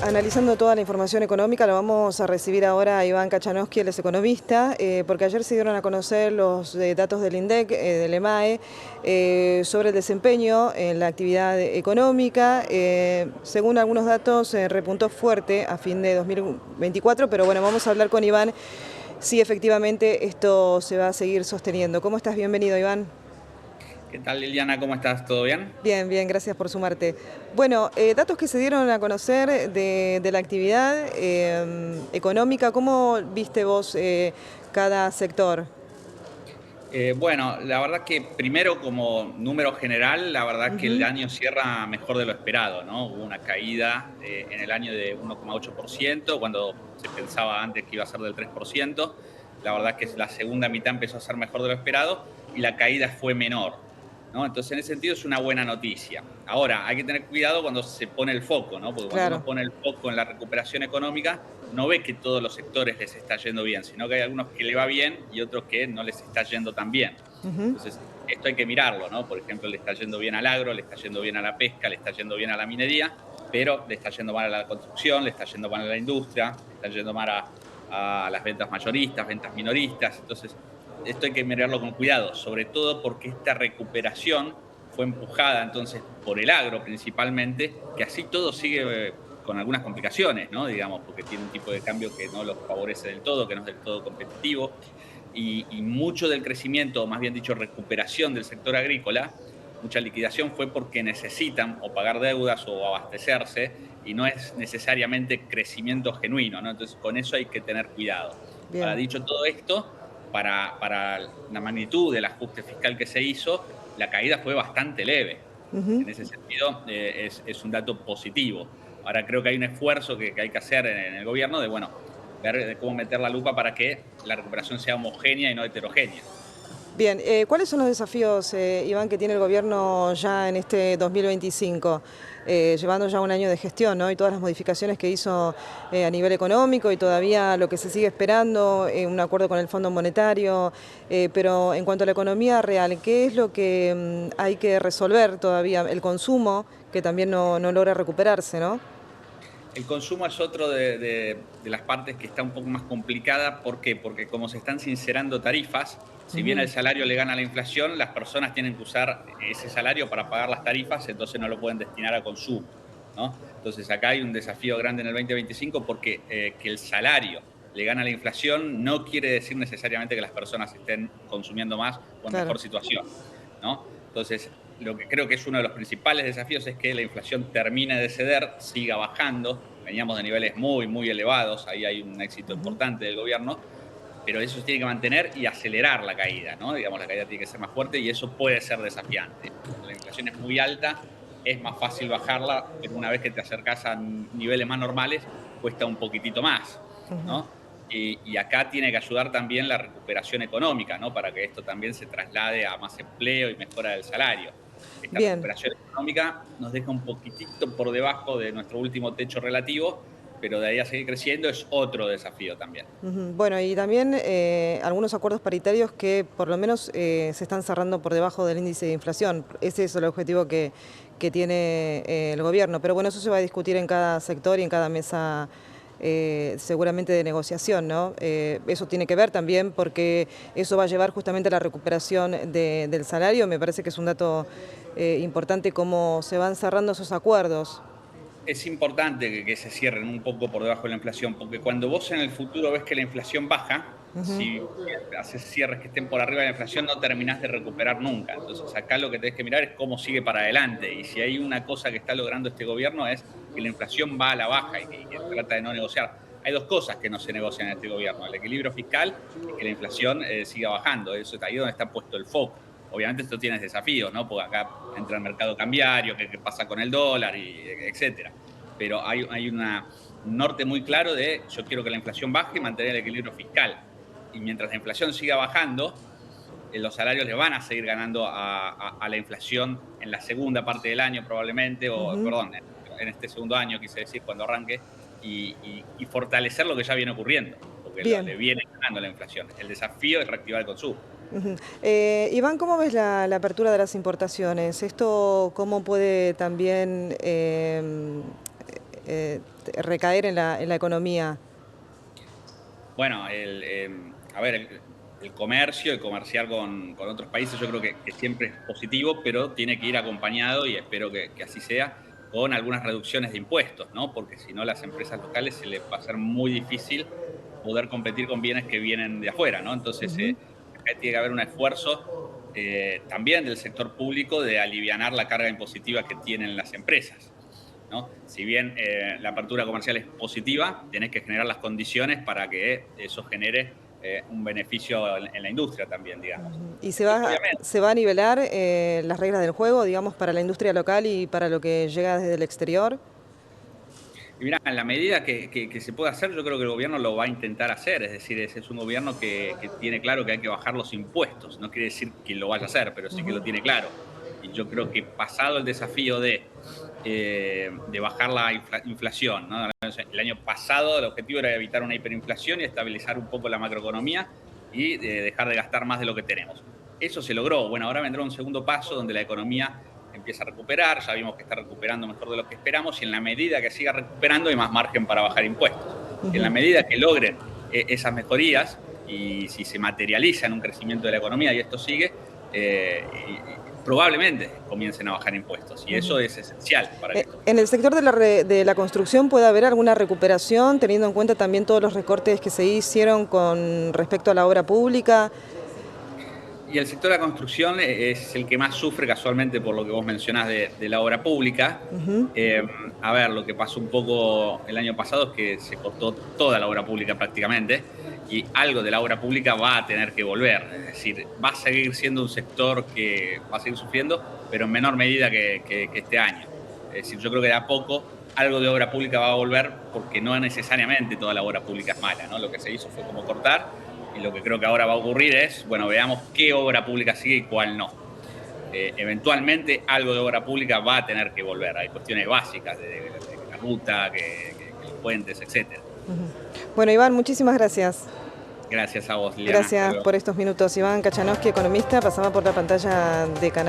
Analizando toda la información económica, lo vamos a recibir ahora a Iván Kachanowski, él es economista, porque ayer se dieron a conocer los datos del INDEC, del EMAE, sobre el desempeño en la actividad económica. Según algunos datos, repuntó fuerte a fin de 2024, pero bueno, vamos a hablar con Iván si efectivamente esto se va a seguir sosteniendo. ¿Cómo estás? Bienvenido, Iván. ¿Qué tal, Liliana? ¿Cómo estás? ¿Todo bien? Bien, bien, gracias por sumarte. Bueno, datos que se dieron a conocer de la actividad económica, ¿cómo viste vos cada sector? Bueno, la verdad que primero como número general, la verdad que el Ujú. año cierra mejor de lo esperado, ¿no? Hubo una caída en el año de 1,8%, cuando se pensaba antes que iba a ser del 3%. La verdad que la segunda mitad empezó a ser mejor de lo esperado y la caída fue menor, ¿no? Entonces, en ese sentido es una buena noticia. Ahora, hay que tener cuidado cuando se pone el foco, ¿no? Porque cuando uno Claro. pone el foco en la recuperación económica, no ve que todos los sectores les está yendo bien, sino que hay algunos que le va bien y otros que no les está yendo tan bien. Ujú. Entonces, esto hay que mirarlo, ¿no? Por ejemplo, le está yendo bien al agro, le está yendo bien a la pesca, le está yendo bien a la minería, pero le está yendo mal a la construcción, le está yendo mal a la industria, le está yendo mal a las ventas mayoristas, ventas minoristas. Entonces, esto hay que mirarlo con cuidado, sobre todo porque esta recuperación fue empujada entonces por el agro principalmente, que así todo sigue con algunas complicaciones, ¿no? Digamos, porque tiene un tipo de cambio que no los favorece del todo, que no es del todo competitivo, y mucho del crecimiento, o más bien dicho, recuperación del sector agrícola, mucha liquidación fue porque necesitan o pagar deudas o abastecerse, y no es necesariamente crecimiento genuino, ¿no? Entonces, con eso hay que tener cuidado. Ahora, Bien. dicho todo esto, para la magnitud del ajuste fiscal que se hizo, la caída fue bastante leve. Ujú. En ese sentido, es un dato positivo. Ahora creo que hay un esfuerzo que hay que hacer en el gobierno de, bueno, ver de cómo meter la lupa para que la recuperación sea homogénea y no heterogénea. Bien, ¿cuáles son los desafíos, Iván, que tiene el gobierno ya en este 2025, llevando ya un año de gestión, ¿no? Y todas las modificaciones que hizo a nivel económico y todavía lo que se sigue esperando, un acuerdo con el Fondo Monetario, pero en cuanto a la economía real, ¿qué es lo que hay que resolver todavía? El consumo, que también no logra recuperarse, ¿no? El consumo es otro de las partes que está un poco más complicada. ¿Por qué? Porque como se están sincerando tarifas, si bien el Ujú. salario le gana a la inflación, las personas tienen que usar ese salario para pagar las tarifas, entonces no lo pueden destinar a consumo, ¿no? Entonces acá hay un desafío grande en el 2025 porque que el salario le gana a la inflación no quiere decir necesariamente que las personas estén consumiendo más o en Claro. mejor situación, ¿no? Entonces, lo que creo que es uno de los principales desafíos es que la inflación termine de ceder, siga bajando. Veníamos de niveles muy, muy elevados, ahí hay un éxito Ujú. importante del gobierno, pero eso se tiene que mantener y acelerar la caída, ¿no? Digamos, la caída tiene que ser más fuerte y eso puede ser desafiante. Cuando la inflación es muy alta, es más fácil bajarla, pero una vez que te acercas a niveles más normales, cuesta un poquitito más, Ujú. ¿no? Y acá tiene que ayudar también la recuperación económica, ¿no? Para que esto también se traslade a más empleo y mejora del salario. Esta Bien. recuperación económica nos deja un poquitito por debajo de nuestro último techo relativo, pero de ahí a seguir creciendo es otro desafío también. Ujú. Bueno, y también algunos acuerdos paritarios que por lo menos se están cerrando por debajo del índice de inflación. Ese es el objetivo que tiene el gobierno. Pero bueno, eso se va a discutir en cada sector y en cada mesa seguramente de negociación, ¿no? Eso tiene que ver también porque eso va a llevar justamente a la recuperación del salario. Me parece que es un dato importante cómo se van cerrando esos acuerdos. Es importante que se cierren un poco por debajo de la inflación, porque cuando vos en el futuro ves que la inflación baja, Ujú. si haces cierres que estén por arriba de la inflación, no terminás de recuperar nunca. Entonces, acá lo que tenés que mirar es cómo sigue para adelante. Y si hay una cosa que está logrando este gobierno es que la inflación va a la baja y que trata de no negociar. Hay dos cosas que no se negocian en este gobierno: el equilibrio fiscal y que la inflación siga bajando. Eso está ahí donde está puesto el foco. Obviamente esto tiene desafíos, ¿no? Porque acá entra el mercado cambiario, qué pasa con el dólar, y etcétera. Pero hay un norte muy claro de yo quiero que la inflación baje y mantener el equilibrio fiscal. Y mientras la inflación siga bajando, los salarios le van a seguir ganando a la inflación en la segunda parte del año probablemente, o Ujú. perdón, en este segundo año, quise decir, cuando arranque, y fortalecer lo que ya viene ocurriendo, porque Bien. le viene ganando la inflación. El desafío es reactivar el consumo. Ujú. Iván, ¿cómo ves la apertura de las importaciones? ¿Esto cómo puede también recaer en la economía? Bueno, a ver, el comercio, el comerciar con otros países, yo creo que siempre es positivo, pero tiene que ir acompañado, y espero que así sea, con algunas reducciones de impuestos, ¿no? Porque si no, las empresas locales se les va a ser muy difícil poder competir con bienes que vienen de afuera, ¿no? Entonces, Ujú. acá tiene que haber un esfuerzo también del sector público de alivianar la carga impositiva que tienen las empresas, ¿no? Si bien la apertura comercial es positiva, tenés que generar las condiciones para que eso genere un beneficio en la industria también, digamos. Ujú. ¿Y Y obviamente, se va a nivelar las reglas del juego, digamos, para la industria local y para lo que llega desde el exterior? y mirá, en la medida que se pueda hacer, yo creo que el gobierno lo va a intentar hacer. Es decir, ese es un gobierno que tiene claro que hay que bajar los impuestos. No quiere decir que lo vaya a hacer, pero sí que lo Ujú. tiene claro. Y yo creo que pasado el desafío de bajar la inflación, ¿no? El año pasado el objetivo era evitar una hiperinflación y estabilizar un poco la macroeconomía y dejar de gastar más de lo que tenemos. Eso se logró. Bueno, ahora vendrá un segundo paso donde la economía empieza a recuperar, ya vimos que está recuperando mejor de lo que esperamos, y en la medida que siga recuperando hay más margen para bajar impuestos. En la Ujú. medida que logren esas mejorías, y si se materializa en un crecimiento de la economía y esto sigue, probablemente comiencen a bajar impuestos, y eso Ujú. es esencial para que esto En el funcione. sector de la construcción, ¿puede haber alguna recuperación, teniendo en cuenta también todos los recortes que se hicieron con respecto a la obra pública? Y el sector de la construcción es el que más sufre, casualmente, por lo que vos mencionás de la obra pública. Ujú. Eh, a ver, lo que pasó un poco el año pasado es que se cortó toda la obra pública prácticamente, y algo de la obra pública va a tener que volver. Es decir, va a seguir siendo un sector que va a seguir sufriendo, pero en menor medida que este año. Es decir, yo creo que de a poco algo de obra pública va a volver, porque no necesariamente toda la obra pública es mala, ¿no? Lo que se hizo fue como cortar, y lo que creo que ahora va a ocurrir es, bueno, veamos qué obra pública sigue y cuál no. Eventualmente algo de obra pública va a tener que volver. Hay cuestiones básicas de la ruta, que los puentes, etcétera. Ujú. Bueno, Iván, muchísimas gracias. Gracias a vos, Liliana. Hasta Gracias luego. por estos minutos. Iván Kachanowski, economista, pasaba por la pantalla de Canal